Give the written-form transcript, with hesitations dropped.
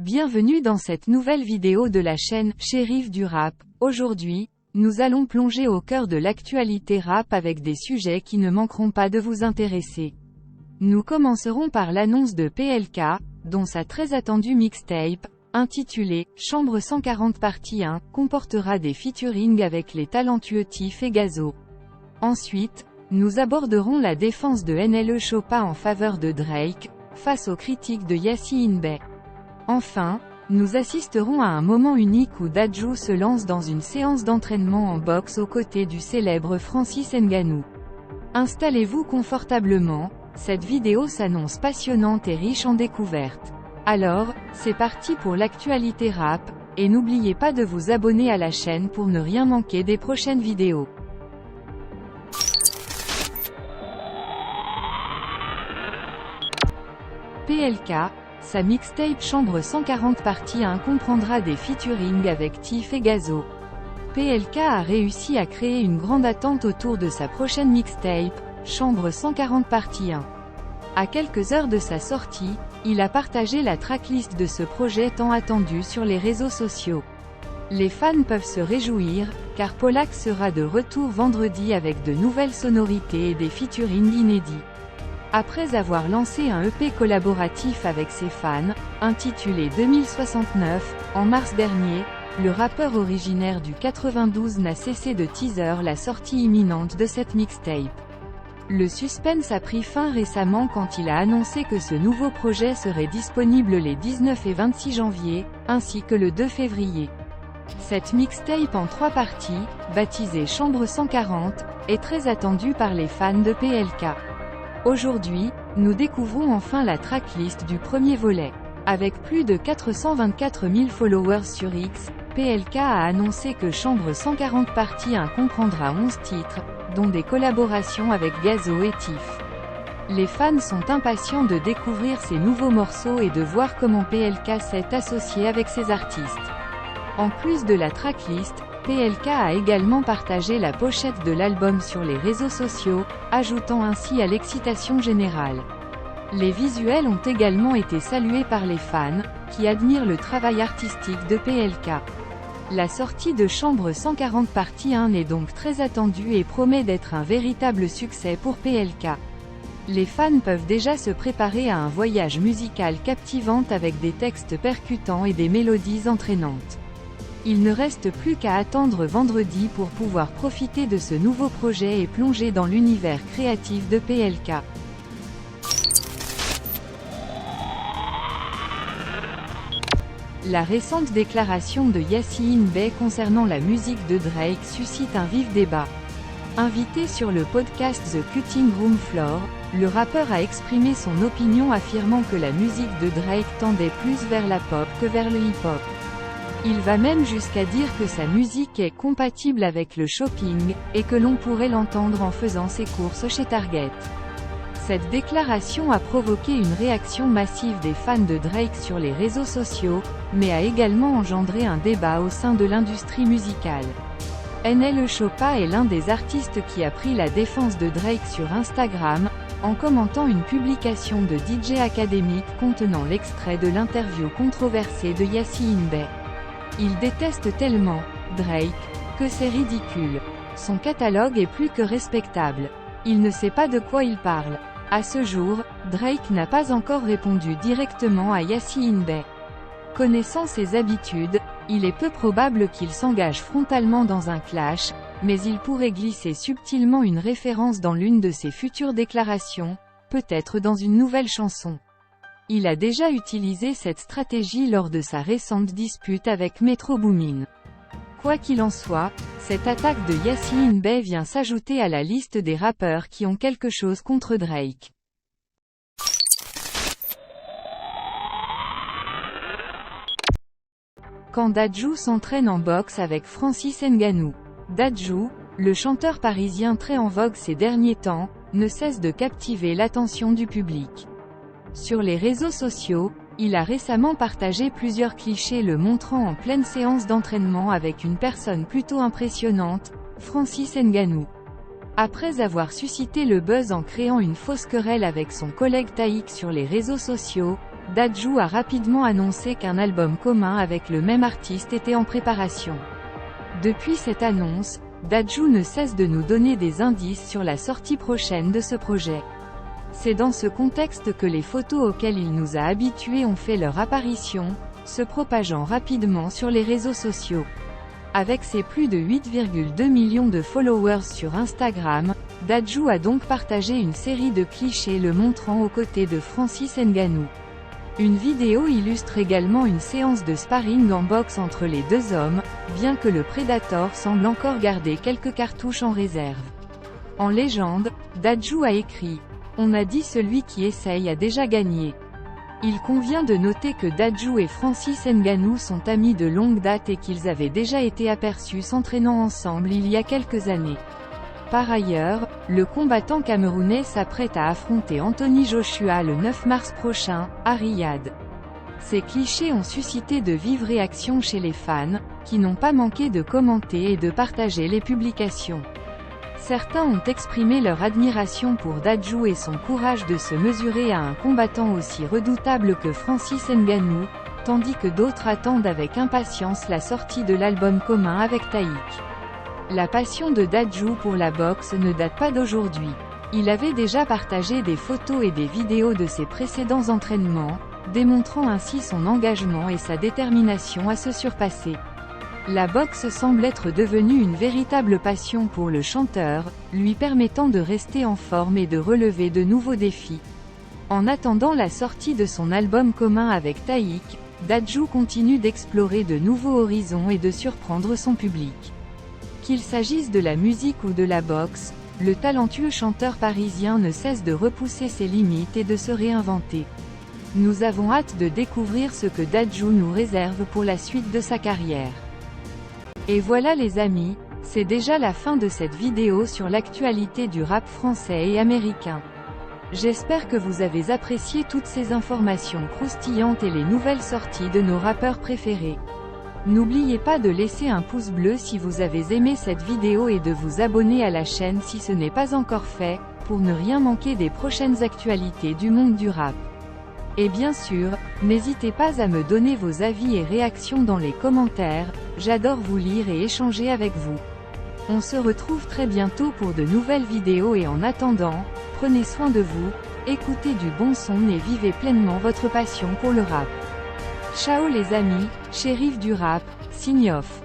Bienvenue dans cette nouvelle vidéo de la chaîne Shérif du Rap. Aujourd'hui, nous allons plonger au cœur de l'actualité rap avec des sujets qui ne manqueront pas de vous intéresser. Nous commencerons par l'annonce de PLK, dont sa très attendue mixtape, intitulée « Chambre 140 partie 1 », comportera des featuring avec les talentueux Tiff et Gazo. Ensuite, nous aborderons la défense de NLE Choppa en faveur de Drake, face aux critiques de Yasiin Bey. Enfin, nous assisterons à un moment unique où Dadju se lance dans une séance d'entraînement en boxe aux côtés du célèbre Francis Ngannou. Installez-vous confortablement, cette vidéo s'annonce passionnante et riche en découvertes. Alors, c'est parti pour l'actualité rap, et n'oubliez pas de vous abonner à la chaîne pour ne rien manquer des prochaines vidéos. PLK, sa mixtape Chambre 140 partie 1 comprendra des featuring avec Tiff et Gazo. PLK a réussi à créer une grande attente autour de sa prochaine mixtape, Chambre 140 partie 1. À quelques heures de sa sortie, il a partagé la tracklist de ce projet tant attendu sur les réseaux sociaux. Les fans peuvent se réjouir, car Polak sera de retour vendredi avec de nouvelles sonorités et des featuring inédits. Après avoir lancé un EP collaboratif avec ses fans, intitulé 2069, en mars dernier, le rappeur originaire du 92 n'a cessé de teaser la sortie imminente de cette mixtape. Le suspense a pris fin récemment quand il a annoncé que ce nouveau projet serait disponible les 19 et 26 janvier, ainsi que le 2 février. Cette mixtape en 3 parties, baptisée Chambre 140, est très attendue par les fans de PLK. Aujourd'hui, nous découvrons enfin la tracklist du premier volet. Avec plus de 424 000 followers sur X, PLK a annoncé que Chambre 140 partie 1 comprendra 11 titres, dont des collaborations avec Gazo et Tiff. Les fans sont impatients de découvrir ces nouveaux morceaux et de voir comment PLK s'est associé avec ces artistes. En plus de la tracklist, PLK a également partagé la pochette de l'album sur les réseaux sociaux, ajoutant ainsi à l'excitation générale. Les visuels ont également été salués par les fans, qui admirent le travail artistique de PLK. La sortie de Chambre 140 partie 1 est donc très attendue et promet d'être un véritable succès pour PLK. Les fans peuvent déjà se préparer à un voyage musical captivant avec des textes percutants et des mélodies entraînantes. Il ne reste plus qu'à attendre vendredi pour pouvoir profiter de ce nouveau projet et plonger dans l'univers créatif de PLK. La récente déclaration de Yasiin Bey concernant la musique de Drake suscite un vif débat. Invité sur le podcast The Cutting Room Floor, le rappeur a exprimé son opinion affirmant que la musique de Drake tendait plus vers la pop que vers le hip-hop. Il va même jusqu'à dire que sa musique est compatible avec le shopping, et que l'on pourrait l'entendre en faisant ses courses chez Target. Cette déclaration a provoqué une réaction massive des fans de Drake sur les réseaux sociaux, mais a également engendré un débat au sein de l'industrie musicale. NLE Choppa est l'un des artistes qui a pris la défense de Drake sur Instagram, en commentant une publication de DJ Academic contenant l'extrait de l'interview controversée de Yasiin Bey. Il déteste tellement Drake que c'est ridicule. Son catalogue est plus que respectable. Il ne sait pas de quoi il parle. À ce jour, Drake n'a pas encore répondu directement à Yasiin Bey. Connaissant ses habitudes, il est peu probable qu'il s'engage frontalement dans un clash, mais il pourrait glisser subtilement une référence dans l'une de ses futures déclarations, peut-être dans une nouvelle chanson. Il a déjà utilisé cette stratégie lors de sa récente dispute avec Metro Boomin. Quoi qu'il en soit, cette attaque de Yasiin Bey vient s'ajouter à la liste des rappeurs qui ont quelque chose contre Drake. Quand Dadju s'entraîne en boxe avec Francis Ngannou. Dadju, le chanteur parisien très en vogue ces derniers temps, ne cesse de captiver l'attention du public. Sur les réseaux sociaux, il a récemment partagé plusieurs clichés le montrant en pleine séance d'entraînement avec une personne plutôt impressionnante, Francis Ngannou. Après avoir suscité le buzz en créant une fausse querelle avec son collègue Taïk sur les réseaux sociaux, Dadju a rapidement annoncé qu'un album commun avec le même artiste était en préparation. Depuis cette annonce, Dadju ne cesse de nous donner des indices sur la sortie prochaine de ce projet. C'est dans ce contexte que les photos auxquelles il nous a habitués ont fait leur apparition, se propageant rapidement sur les réseaux sociaux. Avec ses plus de 8,2 millions de followers sur Instagram, Dadju a donc partagé une série de clichés le montrant aux côtés de Francis Ngannou. Une vidéo illustre également une séance de sparring en boxe entre les deux hommes, bien que le Predator semble encore garder quelques cartouches en réserve. En légende, Dadju a écrit « On a dit celui qui essaye a déjà gagné ». Il convient de noter que Dadju et Francis Ngannou sont amis de longue date et qu'ils avaient déjà été aperçus s'entraînant ensemble il y a quelques années. Par ailleurs, le combattant camerounais s'apprête à affronter Anthony Joshua le 9 mars prochain, à Riyad. Ces clichés ont suscité de vives réactions chez les fans, qui n'ont pas manqué de commenter et de partager les publications. Certains ont exprimé leur admiration pour Dadju et son courage de se mesurer à un combattant aussi redoutable que Francis Ngannou, tandis que d'autres attendent avec impatience la sortie de l'album commun avec Taïk. La passion de Dadju pour la boxe ne date pas d'aujourd'hui. Il avait déjà partagé des photos et des vidéos de ses précédents entraînements, démontrant ainsi son engagement et sa détermination à se surpasser. La boxe semble être devenue une véritable passion pour le chanteur, lui permettant de rester en forme et de relever de nouveaux défis. En attendant la sortie de son album commun avec Taïk, Dadju continue d'explorer de nouveaux horizons et de surprendre son public. Qu'il s'agisse de la musique ou de la boxe, le talentueux chanteur parisien ne cesse de repousser ses limites et de se réinventer. Nous avons hâte de découvrir ce que Dadju nous réserve pour la suite de sa carrière. Et voilà les amis, c'est déjà la fin de cette vidéo sur l'actualité du rap français et américain. J'espère que vous avez apprécié toutes ces informations croustillantes et les nouvelles sorties de nos rappeurs préférés. N'oubliez pas de laisser un pouce bleu si vous avez aimé cette vidéo et de vous abonner à la chaîne si ce n'est pas encore fait, pour ne rien manquer des prochaines actualités du monde du rap. Et bien sûr, n'hésitez pas à me donner vos avis et réactions dans les commentaires, j'adore vous lire et échanger avec vous. On se retrouve très bientôt pour de nouvelles vidéos et en attendant, prenez soin de vous, écoutez du bon son et vivez pleinement votre passion pour le rap. Ciao les amis, shérif du rap, sign off.